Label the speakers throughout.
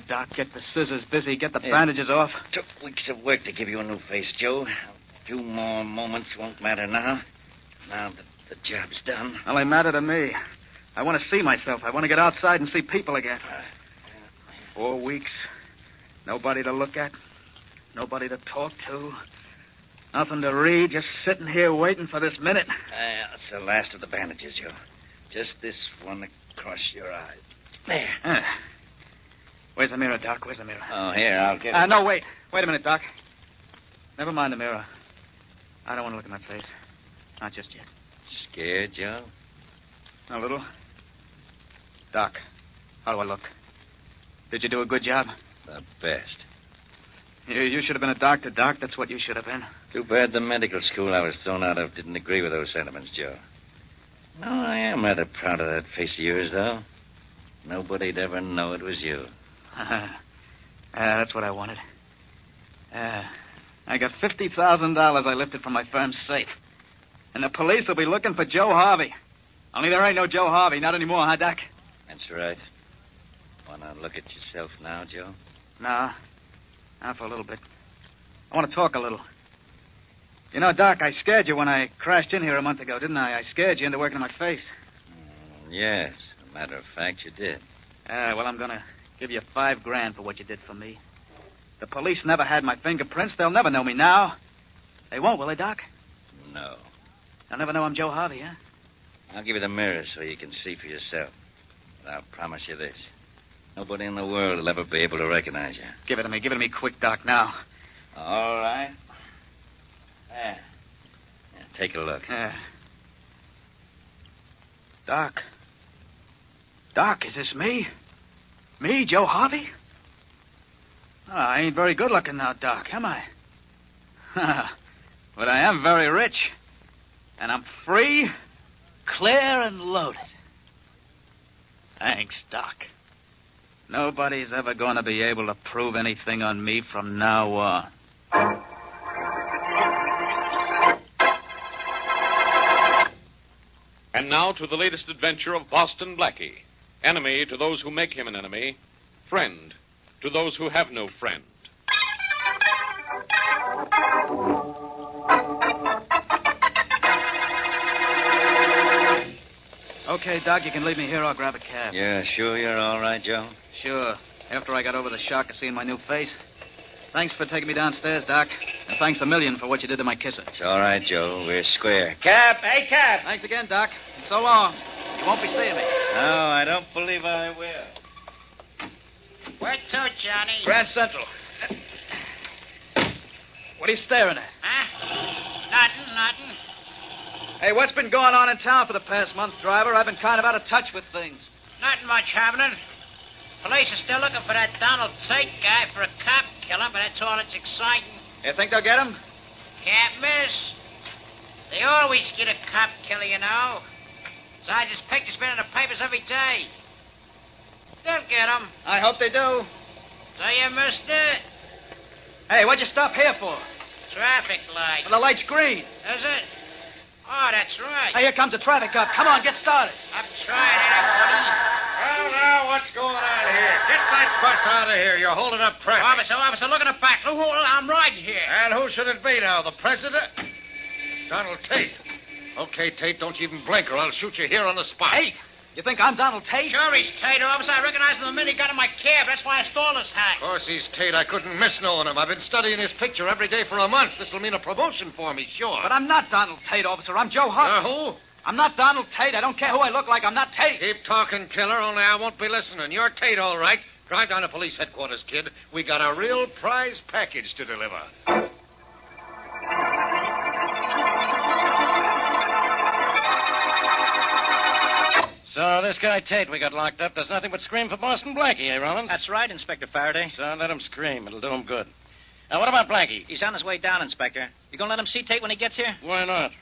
Speaker 1: Doc. Get the scissors busy. Get the bandages off.
Speaker 2: Took weeks of work to give you a new face, Joe. A few more moments won't matter now. Now that the job's done.
Speaker 1: Well, they matter to me. I want to see myself. I want to get outside and see people again. 4 weeks. Nobody to look at. Nobody to talk to. Nothing to read. Just sitting here waiting for this minute.
Speaker 2: That's the last of the bandages, Joe. Just this one across your eye. There.
Speaker 1: Where's the mirror, Doc? Where's the mirror?
Speaker 2: Oh, here, I'll get it.
Speaker 1: No, wait. Wait a minute, Doc. Never mind the mirror. I don't want to look at my face. Not just yet.
Speaker 2: Scared, Joe?
Speaker 1: A little. Doc, how do I look? Did you do a good job?
Speaker 2: The best.
Speaker 1: You should have been a doctor, Doc. That's what you should have been.
Speaker 2: Too bad the medical school I was thrown out of didn't agree with those sentiments, Joe. No, I am rather proud of that face of yours, though. Nobody'd ever know it was you.
Speaker 1: That's what I wanted. I got $50,000 I lifted from my firm's safe. And the police will be looking for Joe Harvey. Only there ain't no Joe Harvey, not anymore, huh, Doc?
Speaker 2: That's right. Want to look at yourself now, Joe?
Speaker 1: No. Not for a little bit. I want to talk a little. You know, Doc, I scared you when I crashed in here a month ago, didn't I? I scared you into working on my face.
Speaker 2: Yes. As a matter of fact, you did.
Speaker 1: Well, I'm going to give you $5,000 for what you did for me. The police never had my fingerprints. They'll never know me now. They won't, will they, Doc?
Speaker 2: No.
Speaker 1: They'll never know I'm Joe Harvey, huh?
Speaker 2: I'll give you the mirror so you can see for yourself. But I'll promise you this. Nobody in the world will ever be able to recognize you.
Speaker 1: Give it to me. Give it to me quick, Doc, now.
Speaker 2: All right. There. Yeah, take a look.
Speaker 1: Doc. Doc, is this me? Me, Joe Harvey? Oh, I ain't very good looking now, Doc, am I? But I am very rich. And I'm free, clear, and loaded. Thanks, Doc. Nobody's ever going to be able to prove anything on me from now on.
Speaker 3: And now to the latest adventure of Boston Blackie. Enemy to those who make him an enemy. Friend to those who have no friend.
Speaker 1: Okay, Doc, you can leave me here. I'll grab a cab.
Speaker 2: Yeah, sure you're all right, Joe?
Speaker 1: Sure. After I got over the shock of seeing my new face. Thanks for taking me downstairs, Doc. And thanks a million for what you did to my kisser.
Speaker 2: It's all right, Joe. We're square. Cap! Hey, Cap!
Speaker 1: Thanks again, Doc. And so long. You won't be seeing me.
Speaker 2: No, I don't believe I will.
Speaker 4: Where to, Johnny?
Speaker 1: Grand Central. What are you staring at?
Speaker 4: Huh? Nothing.
Speaker 1: Hey, what's been going on in town for the past month, driver? I've been kind of out of touch with things.
Speaker 4: Nothing much happening. Police are still looking for that Donald Tate guy for a cop killer, but that's all that's exciting.
Speaker 1: You think they'll get him?
Speaker 4: Can't miss. They always get a cop killer, you know. Besides, his picture's been in the papers every day. They'll get him.
Speaker 1: I hope they do.
Speaker 4: So you missed it.
Speaker 1: Hey, what'd you stop here for?
Speaker 4: Traffic light.
Speaker 1: The light's green.
Speaker 4: Is it? Oh, that's right.
Speaker 1: Hey, here comes a traffic cop. Come on, get started.
Speaker 4: I'm trying, everybody.
Speaker 5: Well, now, what's going on here? Get that bus out of here. You're holding up traffic.
Speaker 4: Officer, look at the back. Look, I'm riding here.
Speaker 5: And who should it be now? The president? It's Donald Tate. Okay, Tate, don't you even blink or I'll shoot you here on the spot.
Speaker 1: Tate? You think I'm Donald Tate?
Speaker 4: Sure he's Tate, officer. I recognized him the minute he got in my cab. That's why I stole his hat.
Speaker 5: Of course he's Tate. I couldn't miss knowing him. I've been studying his picture every day for a month. This'll mean a promotion for me, sure.
Speaker 1: But I'm not Donald Tate, officer. I'm Joe Harvey.
Speaker 5: Who?
Speaker 1: I'm not Donald Tate. I don't care who I look like. I'm not Tate.
Speaker 5: Keep talking, killer, only I won't be listening. You're Tate, all right. Drive down to police headquarters, kid. We got a real prize package to deliver.
Speaker 6: So this guy Tate we got locked up does nothing but scream for Boston Blackie, eh, Rollins?
Speaker 7: That's right, Inspector Faraday.
Speaker 6: So let him scream. It'll do him good. Now, what about Blackie?
Speaker 7: He's on his way down, Inspector. You gonna let him see Tate when he gets here?
Speaker 6: Why not?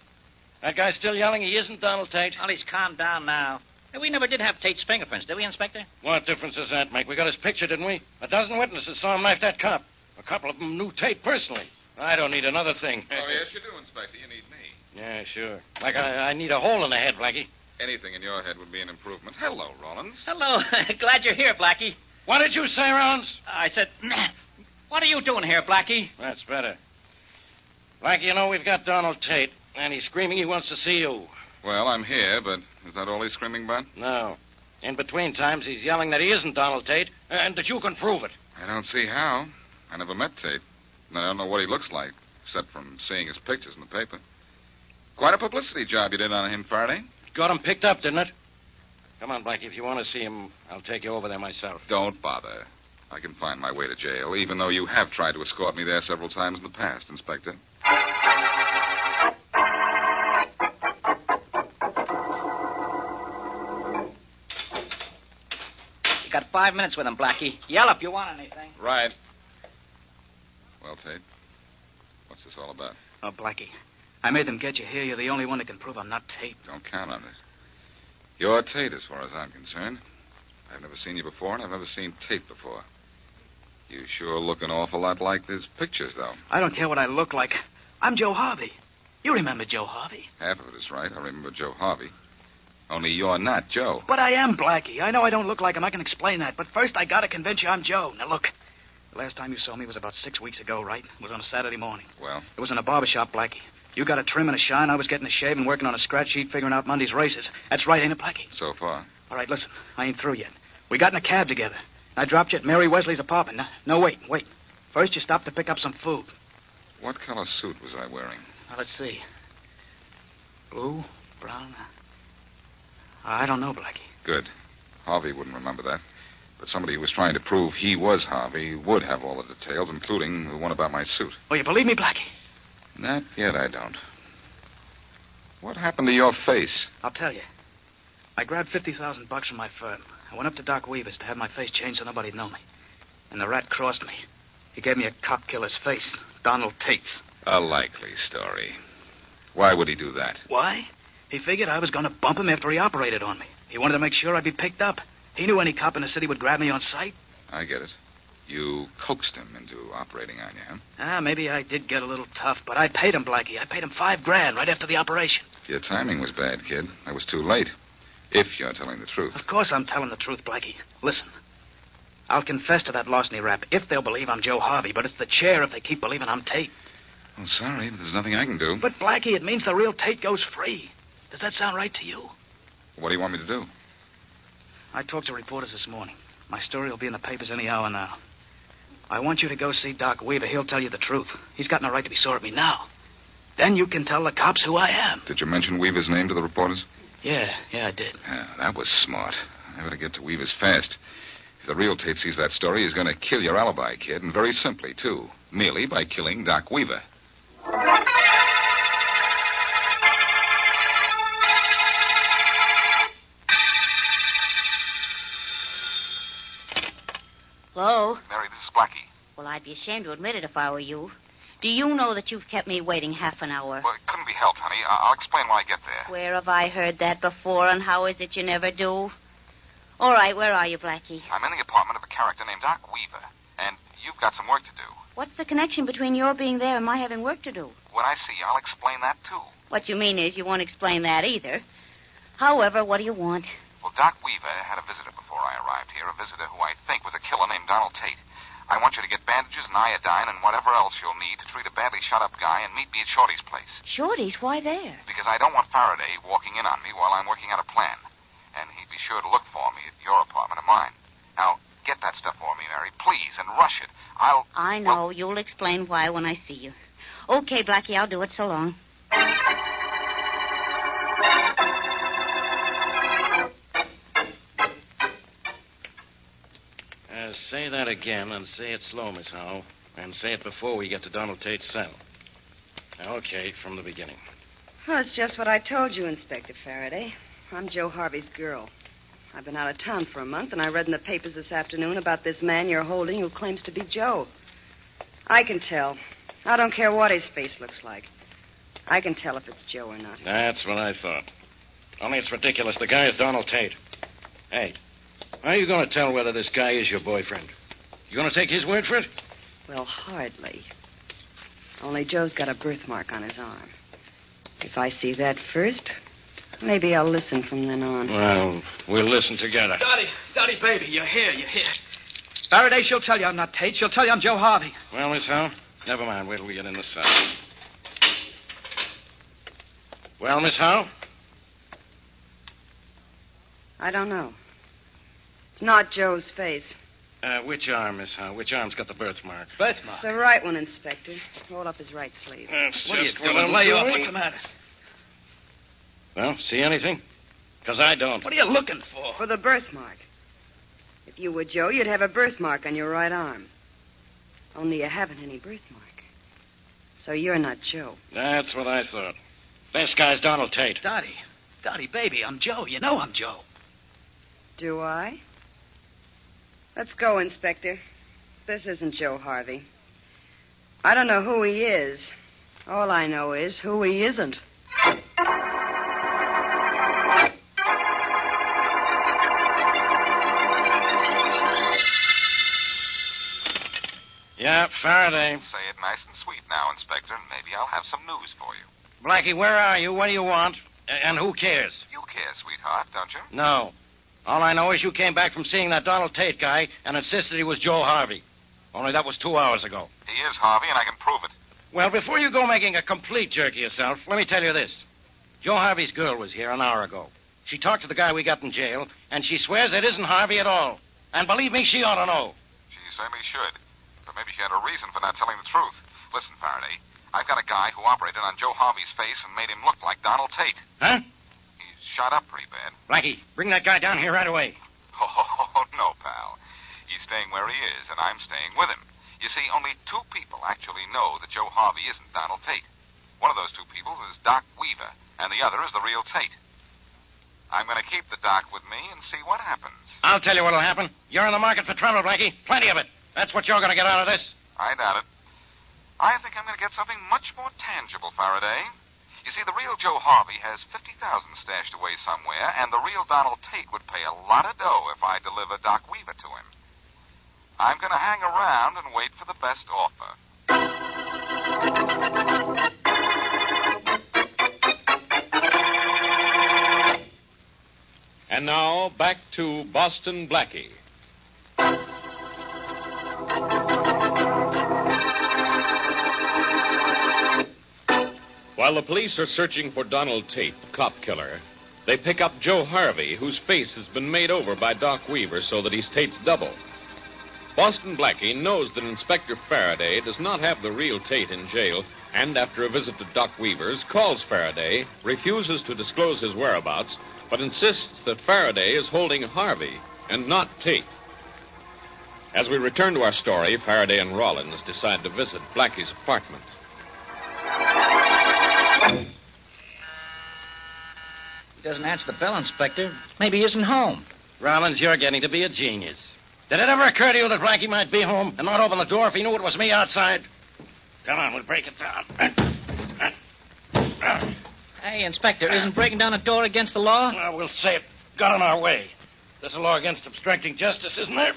Speaker 6: That guy's still yelling he isn't Donald Tate.
Speaker 7: Well, he's calmed down now. Hey, we never did have Tate's fingerprints, did we, Inspector?
Speaker 6: What difference does that make? We got his picture, didn't we? A dozen witnesses saw him knife that cop. A couple of them knew Tate personally. I don't need another thing.
Speaker 8: Oh, yes, you do, Inspector. You need me.
Speaker 6: Yeah, sure. Like I need a hole in the head, Blackie.
Speaker 8: Anything in your head would be an improvement. Hello, Rollins.
Speaker 7: Hello. Glad you're here, Blackie.
Speaker 6: What did you say, Rollins?
Speaker 7: I said, what are you doing here, Blackie?
Speaker 6: That's better. Blackie, you know, we've got Donald Tate, and he's screaming he wants to see you.
Speaker 8: Well, I'm here, but is that all he's screaming about?
Speaker 6: No. In between times, he's yelling that he isn't Donald Tate, and that you can prove it.
Speaker 8: I don't see how. I never met Tate. And I don't know what he looks like, except from seeing his pictures in the paper. Quite a publicity job you did on him, Faraday.
Speaker 6: Got him picked up, didn't it? Come on, Blackie, if you want to see him, I'll take you over there myself.
Speaker 8: Don't bother. I can find my way to jail, even though you have tried to escort me there several times in the past, Inspector.
Speaker 7: You got 5 minutes with him, Blackie. Yell if you want anything.
Speaker 8: Right. Well, Tate, what's this all about?
Speaker 1: Oh, Blackie, I made them get you here. You're the only one that can prove I'm not Tate.
Speaker 8: Don't count on it. You're Tate, as far as I'm concerned. I've never seen you before, and I've never seen Tate before. You sure look an awful lot like these pictures, though.
Speaker 1: I don't care what I look like. I'm Joe Harvey. You remember Joe Harvey?
Speaker 8: Half of it is right. I remember Joe Harvey. Only you're not Joe.
Speaker 1: But I am Blackie. I know I don't look like him. I can explain that. But first, I gotta convince you I'm Joe. Now, look. The last time you saw me was about 6 weeks ago, right? It was on a Saturday morning.
Speaker 8: Well?
Speaker 1: It was in a barber shop, Blackie. You got a trim and a shine. I was getting a shave and working on a scratch sheet figuring out Monday's races. That's right, ain't it, Blackie?
Speaker 8: So far.
Speaker 1: All right, listen. I ain't through yet. We got in a cab together. I dropped you at Mary Wesley's apartment. No, wait. First, you stopped to pick up some food.
Speaker 8: What color suit was I wearing?
Speaker 1: Now, let's see. Blue, brown. I don't know, Blackie.
Speaker 8: Good. Harvey wouldn't remember that. But somebody who was trying to prove he was Harvey would have all the details, including the one about my suit.
Speaker 1: Oh, you believe me, Blackie?
Speaker 8: Not yet, I don't. What happened to your face?
Speaker 1: I'll tell you. I grabbed $50,000 from my firm. I went up to Doc Weaver's to have my face changed so nobody'd know me. And the rat crossed me. He gave me a cop killer's face, Donald Tate's.
Speaker 8: A likely story. Why would he do that?
Speaker 1: Why? He figured I was going to bump him after he operated on me. He wanted to make sure I'd be picked up. He knew any cop in the city would grab me on sight.
Speaker 8: I get it. You coaxed him into operating on you, huh?
Speaker 1: Maybe I did get a little tough, but I paid him, Blackie. I paid him $5,000 right after the operation.
Speaker 8: Your timing was bad, kid. I was too late. If you're telling the truth.
Speaker 1: Of course I'm telling the truth, Blackie. Listen. I'll confess to that larceny rap if they'll believe I'm Joe Harvey, but it's the chair if they keep believing I'm Tate.
Speaker 8: Oh, sorry, but there's nothing I can do.
Speaker 1: But, Blackie, it means the real Tate goes free. Does that sound right to you?
Speaker 8: What do you want me to do?
Speaker 1: I talked to reporters this morning. My story will be in the papers any hour now. I want you to go see Doc Weaver. He'll tell you the truth. He's got no right to be sore at me now. Then you can tell the cops who I am.
Speaker 8: Did you mention Weaver's name to the reporters?
Speaker 1: Yeah, I did.
Speaker 8: Yeah, that was smart. I better get to Weaver's fast. If the real Tate sees that story, he's going to kill your alibi, kid, and very simply, too. Merely by killing Doc Weaver.
Speaker 9: Hello?
Speaker 8: Mary, this is Blackie.
Speaker 9: Well, I'd be ashamed to admit it if I were you. Do you know that you've kept me waiting half an hour?
Speaker 8: Well, it couldn't be helped, honey. I'll explain when I get there.
Speaker 9: Where have I heard that before, and how is it you never do? All right, where are you, Blackie?
Speaker 8: I'm in the apartment of a character named Doc Weaver, and you've got some work to do.
Speaker 9: What's the connection between your being there and my having work to do?
Speaker 8: When I see you, I'll explain that, too.
Speaker 9: What you mean is you won't explain that either. However, what do you want?
Speaker 8: Well, Doc Weaver had a visitor before I arrived here, a visitor who I think was a killer named Donald Tate. I want you to get bandages and iodine and whatever else you'll need to treat a badly shot-up guy and meet me at Shorty's place.
Speaker 9: Shorty's? Why there?
Speaker 8: Because I don't want Faraday walking in on me while I'm working out a plan. And he'd be sure to look for me at your apartment or mine. Now, get that stuff for me, Mary, please, and rush it.
Speaker 9: I know. Well, you'll explain why when I see you. Okay, Blackie, I'll do it. So long.
Speaker 6: Say that again, and say it slow, Miss Howe. And say it before we get to Donald Tate's cell. Okay, from the beginning.
Speaker 10: Well, it's just what I told you, Inspector Faraday. I'm Joe Harvey's girl. I've been out of town for a month, and I read in the papers this afternoon about this man you're holding who claims to be Joe. I can tell. I don't care what his face looks like. I can tell if it's Joe or not.
Speaker 6: That's what I thought. Only it's ridiculous. The guy is Donald Tate. Hey, how are you going to tell whether this guy is your boyfriend? You going to take his word for it?
Speaker 10: Well, hardly. Only Joe's got a birthmark on his arm. If I see that first, maybe I'll listen from then on.
Speaker 6: Well, we'll listen together.
Speaker 1: Dottie, baby, you're here. Faraday, she'll tell you I'm not Tate. She'll tell you I'm Joe Harvey.
Speaker 6: Well, Miss Howe, never mind. Wait till we get in the cell. Well, Miss Howe?
Speaker 10: I don't know. It's not Joe's face.
Speaker 6: Which arm, Miss Howe? Which arm's got the birthmark?
Speaker 1: Birthmark?
Speaker 10: The right one, Inspector. Roll up his right sleeve.
Speaker 6: That's
Speaker 1: What are you
Speaker 6: just
Speaker 1: doing?
Speaker 6: I'm
Speaker 1: Lay off.
Speaker 6: doing.
Speaker 1: What's the matter?
Speaker 6: Well, see anything? Because I don't.
Speaker 1: What are you looking for?
Speaker 10: For the birthmark. If you were Joe, you'd have a birthmark on your right arm. Only you haven't any birthmark. So you're not Joe.
Speaker 6: That's what I thought. This guy's Donald Tate.
Speaker 1: Dottie, baby, I'm Joe. You know I'm Joe.
Speaker 10: Do I? Let's go, Inspector. This isn't Joe Harvey. I don't know who he is. All I know is who he isn't.
Speaker 6: Yeah, Faraday.
Speaker 8: Say it nice and sweet now, Inspector, and maybe I'll have some news for you.
Speaker 6: Blackie, where are you? What do you want? And who cares?
Speaker 8: You care, sweetheart, don't you?
Speaker 6: No. All I know is you came back from seeing that Donald Tate guy and insisted he was Joe Harvey. Only that was 2 hours ago.
Speaker 8: He is Harvey, and I can prove it.
Speaker 6: Well, before you go making a complete jerk of yourself, let me tell you this. Joe Harvey's girl was here an hour ago. She talked to the guy we got in jail, and she swears it isn't Harvey at all. And believe me, she ought to know.
Speaker 8: She certainly should. But maybe she had a reason for not telling the truth. Listen, Faraday, I've got a guy who operated on Joe Harvey's face and made him look like Donald Tate.
Speaker 6: Huh?
Speaker 8: He's shot up pretty bad.
Speaker 6: Blackie, bring that guy down here right away.
Speaker 8: Oh, no, pal. He's staying where he is, and I'm staying with him. You see, only 2 people actually know that Joe Harvey isn't Donald Tate. One of those 2 people is Doc Weaver, and the other is the real Tate. I'm going to keep the Doc with me and see what happens.
Speaker 6: I'll tell you what'll happen. You're in the market for trouble, Blackie. Plenty of it. That's what you're going to get out of this.
Speaker 8: I doubt it. I think I'm going to get something much more tangible, Faraday. You see, the real Joe Harvey has $50,000 stashed away somewhere, and the real Donald Tate would pay a lot of dough if I deliver Doc Weaver to him. I'm going to hang around and wait for the best offer.
Speaker 3: And now, back to Boston Blackie. While the police are searching for Donald Tate, the cop killer, they pick up Joe Harvey, whose face has been made over by Doc Weaver so that he's Tate's double. Boston Blackie knows that Inspector Faraday does not have the real Tate in jail, and after a visit to Doc Weaver's, calls Faraday, refuses to disclose his whereabouts, but insists that Faraday is holding Harvey and not Tate. As we return to our story, Faraday and Rollins decide to visit Blackie's apartment.
Speaker 7: He doesn't answer the bell, Inspector. Maybe he isn't home.
Speaker 6: Rollins, you're getting to be a genius. Did it ever occur to you that Blackie might be home and not open the door if he knew it was me outside? Come on, we'll break it down.
Speaker 7: Hey, Inspector, isn't breaking down a door against the law?
Speaker 6: Well, we'll say it got in our way. There's a law against obstructing justice, isn't there?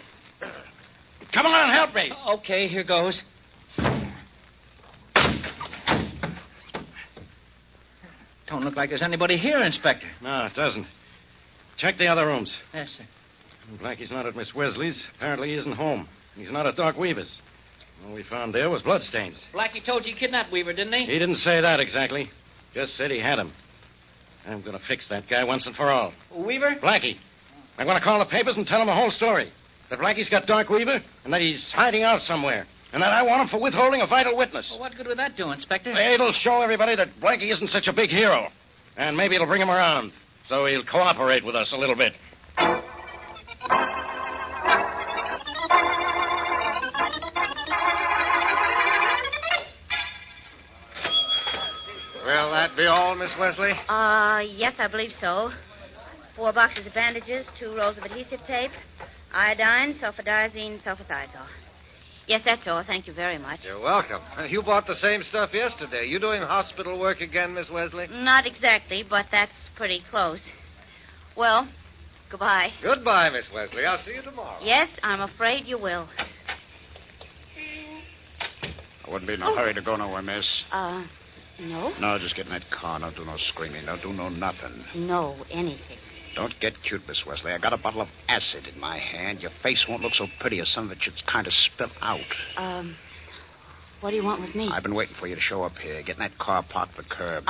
Speaker 6: Come on, help me.
Speaker 7: Okay, here goes. Don't look like there's anybody here, Inspector.
Speaker 6: No, it doesn't. Check the other rooms.
Speaker 7: Yes, sir.
Speaker 6: Blackie's not at Miss Wesley's. Apparently he isn't home. He's not at Doc Weaver's. All we found there was bloodstains.
Speaker 7: Blackie told you he kidnapped Weaver, didn't he?
Speaker 6: He didn't say that exactly. Just said he had him. I'm going to fix that guy once and for all.
Speaker 7: Weaver?
Speaker 6: Blackie. I'm going to call the papers and tell them the whole story. That Blackie's got Doc Weaver and that he's hiding out somewhere. And that I want him for withholding a vital witness.
Speaker 7: Well, what good would that do, Inspector?
Speaker 6: It'll show everybody that Blackie isn't such a big hero. And maybe it'll bring him around. So he'll cooperate with us a little bit.
Speaker 5: Will that be all, Miss Wesley?
Speaker 9: Yes, I believe so. 4 boxes of bandages, 2 rolls of adhesive tape, iodine, sulfadiazine, sulfathiazole. Yes, that's all. Thank you very much.
Speaker 5: You're welcome. You bought the same stuff yesterday. You doing hospital work again, Miss Wesley?
Speaker 9: Not exactly, but that's pretty close. Well, goodbye.
Speaker 5: Goodbye, Miss Wesley. I'll see you tomorrow.
Speaker 9: Yes, I'm afraid you will.
Speaker 11: I wouldn't be in a hurry to go nowhere, miss.
Speaker 9: No?
Speaker 11: No, just get in that car. Don't do no screaming. Don't do no nothing.
Speaker 9: No, anything.
Speaker 11: Don't get cute, Miss Wesley. I got a bottle of acid in my hand. Your face won't look so pretty as some of it should kind of spill out.
Speaker 9: What do you want with me?
Speaker 11: I've been waiting for you to show up here. Get in that car parked at the curb.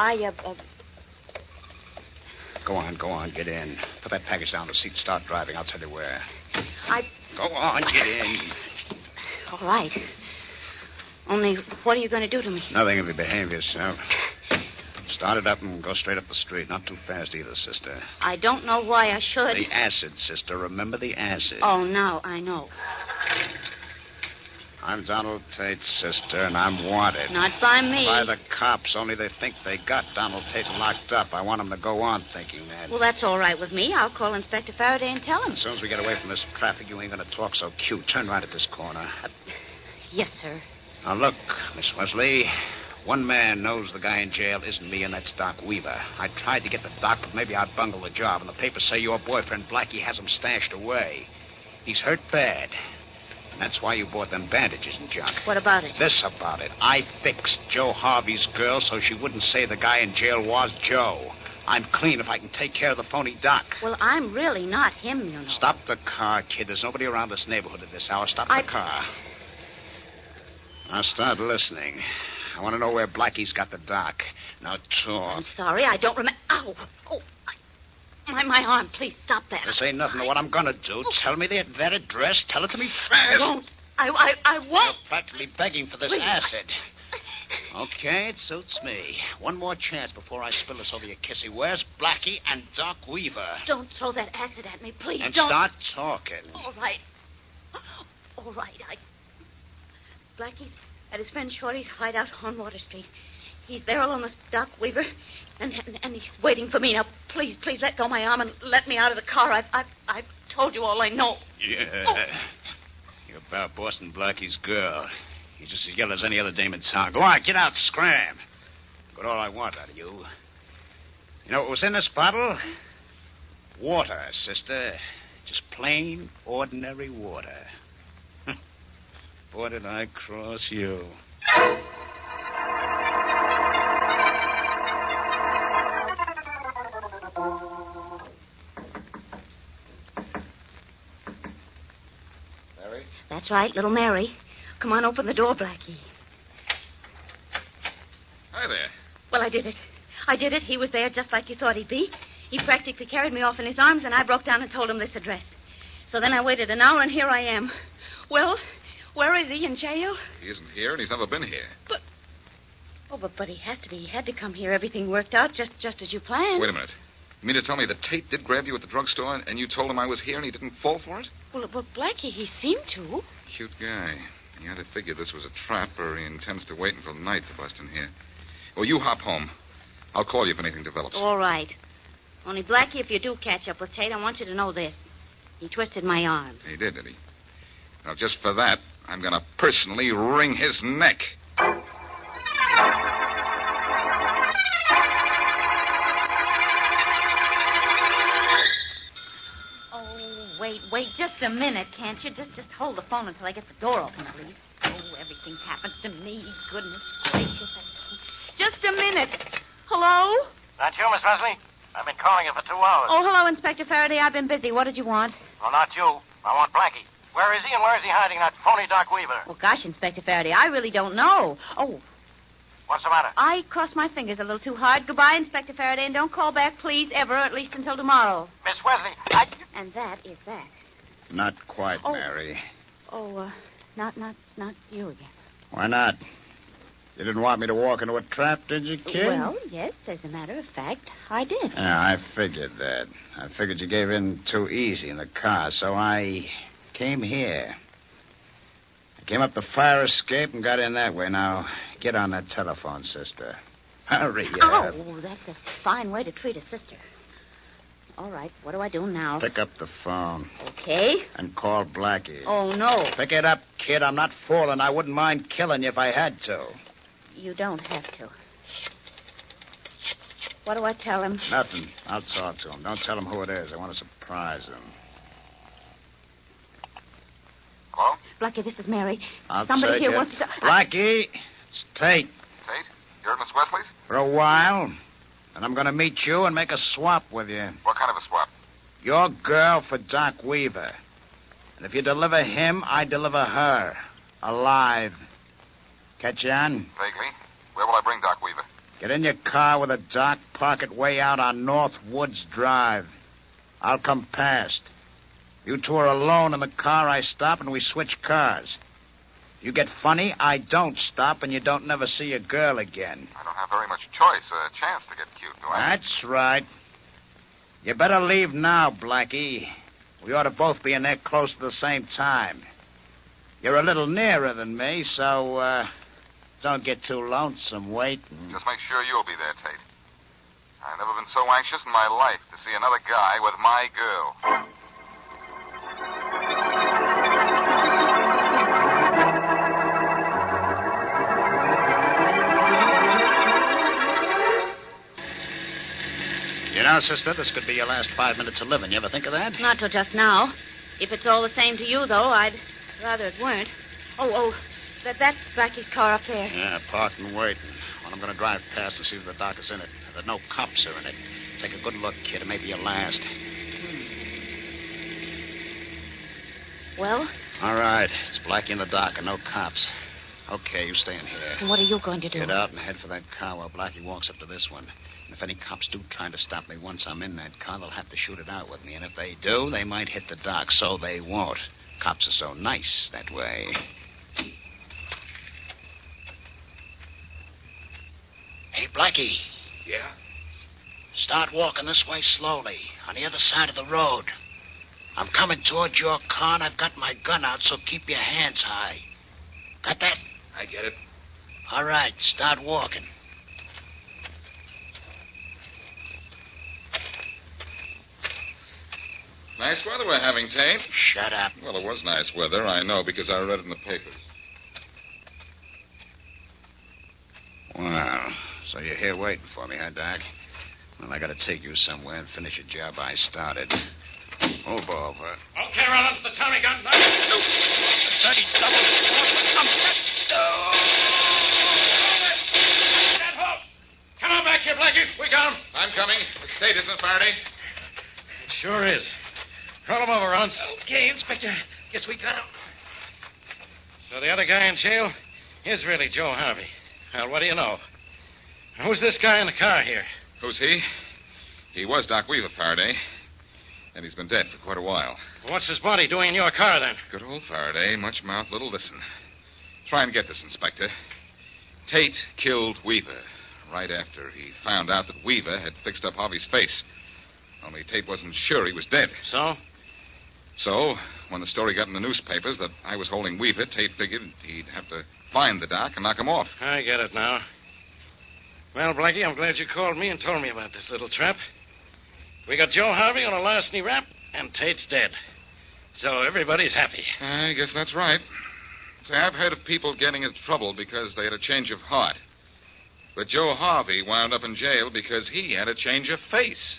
Speaker 11: Go on, get in. Put that package down the seat and start driving. I'll tell you where. Go on, get in.
Speaker 9: All right. Only, what are you going to do to me?
Speaker 11: Nothing if you behave yourself. Start it up and go straight up the street. Not too fast either, sister.
Speaker 9: I don't know why I should.
Speaker 11: The acid, sister. Remember the acid.
Speaker 9: Oh, now I know.
Speaker 11: I'm Donald Tate's sister, and I'm wanted.
Speaker 9: Not by me.
Speaker 11: By the cops, only they think they got Donald Tate locked up. I want them to go on thinking that.
Speaker 9: Well, that's all right with me. I'll call Inspector Faraday and tell him.
Speaker 11: As soon as we get away from this traffic, you ain't going to talk so cute. Turn right at this corner.
Speaker 9: Yes, sir.
Speaker 11: Now, look, Miss Wesley. One man knows the guy in jail isn't me, and that's Doc Weaver. I tried to get the doc, but maybe I'd bungle the job, and the papers say your boyfriend, Blackie, has him stashed away. He's hurt bad. And that's why you bought them bandages and junk.
Speaker 9: What about it?
Speaker 11: This about it. I fixed Joe Harvey's girl so she wouldn't say the guy in jail was Joe. I'm clean if I can take care of the phony doc.
Speaker 9: Well, I'm really not him, you know.
Speaker 11: Stop the car, kid. There's nobody around this neighborhood at this hour. Stop the car. Now start listening. I want to know where Blackie's got the doc. Now talk.
Speaker 9: I'm sorry, I don't remember. Ow! Oh, my arm. Please stop that.
Speaker 11: This ain't nothing to what I'm going to do. Tell me that address. Tell it to me fast.
Speaker 9: I won't. I won't.
Speaker 11: You're practically begging for this acid. Okay, it suits me. One more chance before I spill this over your kissy. Where's Blackie and Doc Weaver?
Speaker 9: Don't throw that acid at me, please.
Speaker 11: And
Speaker 9: don't.
Speaker 11: Start talking.
Speaker 9: All right. Blackie's at his friend Shorty's hideout on Water Street. He's there alone with Doc Weaver, and he's waiting for me. Now, please let go my arm and let me out of the car. I've told you all I know.
Speaker 11: Yeah. Oh. You're about Boston Blackie's girl. You're just as yellow as any other dame in town. Go on, get out, scram. Got all I want out of you. You know what was in this bottle? Water, sister. Just plain, ordinary water. Boy, did I cross you.
Speaker 3: Mary?
Speaker 9: That's right, little Mary. Come on, open the door, Blackie.
Speaker 3: Hi there.
Speaker 9: Well, I did it. He was there just like you thought he'd be. He practically carried me off in his arms, and I broke down and told him this address. So then I waited an hour, and here I am. Well, where is he, in jail?
Speaker 3: He isn't here, and he's never been here.
Speaker 9: But he has to be. He had to come here. Everything worked out just as you planned.
Speaker 3: Wait a minute. You mean to tell me that Tate did grab you at the drugstore, and you told him I was here, and he didn't fall for it?
Speaker 9: Well, Blackie, he seemed to.
Speaker 3: Cute guy. He had to figure this was a trap, or he intends to wait until night to bust in here. Well, you hop home. I'll call you if anything develops.
Speaker 9: All right. Only, Blackie, if you do catch up with Tate, I want you to know this. He twisted my arm.
Speaker 3: He did he? Now, just for that, I'm going to personally wring his neck.
Speaker 9: Oh, wait just a minute, can't you? Just hold the phone until I get the door open, please. Oh, everything happens to me. Goodness gracious. Just a minute. Hello?
Speaker 6: That you, Miss Wesley? I've been calling you for 2 hours.
Speaker 9: Oh, hello, Inspector Faraday. I've been busy. What did you want?
Speaker 6: Well, not you. I want Blackie. Where is he, and where is he hiding that phony Doc Weaver?
Speaker 9: Well, gosh, Inspector Faraday, I really don't know. Oh.
Speaker 6: What's the matter?
Speaker 9: I crossed my fingers a little too hard. Goodbye, Inspector Faraday, and don't call back, please, ever, at least until tomorrow.
Speaker 6: Miss Wesley,
Speaker 9: And that is that.
Speaker 11: Not quite, Mary.
Speaker 9: Oh, not you again.
Speaker 11: Why not? You didn't want me to walk into a trap, did you, kid?
Speaker 9: Well, yes, as a matter of fact, I did.
Speaker 11: Yeah, I figured that. I figured you gave in too easy in the car, so I came here. I came up the fire escape and got in that way. Now, get on that telephone, sister. Hurry up.
Speaker 9: Oh, that's a fine way to treat a sister. All right, what do I do now?
Speaker 11: Pick up the phone.
Speaker 9: Okay.
Speaker 11: And call Blackie.
Speaker 9: Oh, no.
Speaker 11: Pick it up, kid. I'm not fooling. I wouldn't mind killing you if I had to.
Speaker 9: You don't have to. What do I tell him?
Speaker 11: Nothing. I'll talk to him. Don't tell him who it is. I want to surprise him.
Speaker 8: Hello?
Speaker 9: Blackie, this is Mary.
Speaker 11: I'll
Speaker 9: Somebody
Speaker 11: take
Speaker 9: here
Speaker 11: it.
Speaker 9: wants to...
Speaker 11: Blackie, it's Tate.
Speaker 8: Tate? You're at Miss Wesley's?
Speaker 11: For a while. And I'm going to meet you and make a swap with you.
Speaker 8: What kind of a swap?
Speaker 11: Your girl for Doc Weaver. And if you deliver him, I deliver her. Alive. Catch on?
Speaker 8: Vaguely. Where will I bring Doc Weaver?
Speaker 11: Get in your car with a Doc, park it way out on North Woods Drive. I'll come past. You two are alone in the car, I stop, and we switch cars. You get funny, I don't stop, and you don't never see your girl again.
Speaker 8: I don't have very much choice, a chance to get cute, do I?
Speaker 11: That's right. You better leave now, Blackie. We ought to both be in there close to the same time. You're a little nearer than me, so, don't get too lonesome waiting.
Speaker 8: Just make sure you'll be there, Tate. I've never been so anxious in my life to see another guy with my girl.
Speaker 11: You know, sister, this could be your last 5 minutes of living. You ever think of that?
Speaker 9: Not till just now. If it's all the same to you, though, I'd rather it weren't. That's Blackie's car up there.
Speaker 11: Yeah, parked and waiting. Well, I'm going to drive past and see if the doc is in it. That no cops are in it. Take a good look, kid. It may be your last.
Speaker 9: Well?
Speaker 11: All right. It's Blackie and the doc and no cops. Okay, you stay in here.
Speaker 9: And what are you going to do?
Speaker 11: Get out and head for that car while Blackie walks up to this one. And if any cops do try to stop me once I'm in that car, they'll have to shoot it out with me. And if they do, they might hit the doc, so they won't. Cops are so nice that way. Hey, Blackie.
Speaker 5: Yeah?
Speaker 11: Start walking this way slowly, on the other side of the road. I'm coming toward your car, and I've got my gun out, so keep your hands high. Got that?
Speaker 5: I get it.
Speaker 11: All right, start walking.
Speaker 3: Nice weather we're having, Tate.
Speaker 11: Shut up.
Speaker 3: Well, it was nice weather, I know, because I read it in the papers.
Speaker 11: Well, so you're here waiting for me, huh, Doc? Well, I gotta take you somewhere and finish a job I started. Move over.
Speaker 6: Okay, Rollins, the Tommy gun. Dirty double. Come on back here, Blackie. We got him.
Speaker 3: I'm coming. It's Tate, isn't it, Faraday?
Speaker 6: It sure is. Roll him over, Rollins.
Speaker 7: Okay, Inspector. Guess we got him.
Speaker 6: So the other guy in jail is really Joe Harvey. Well, what do you know? Who's this guy in the car here?
Speaker 3: Who's he? He was Doc Weaver, Faraday. And he's been dead for quite a while.
Speaker 6: What's his body doing in your car, then?
Speaker 3: Good old Faraday. Much mouth, little listen. Try and get this, Inspector. Tate killed Weaver right after he found out that Weaver had fixed up Harvey's face. Only Tate wasn't sure he was dead.
Speaker 6: So?
Speaker 3: So, when the story got in the newspapers that I was holding Weaver, Tate figured he'd have to find the doc and knock him off.
Speaker 6: I get it now. Well, Blackie, I'm glad you called me and told me about this little trap. We got Joe Harvey on a larceny rap, and Tate's dead. So everybody's happy.
Speaker 3: I guess that's right. Say, I've heard of people getting into trouble because they had a change of heart. But Joe Harvey wound up in jail because he had a change of face.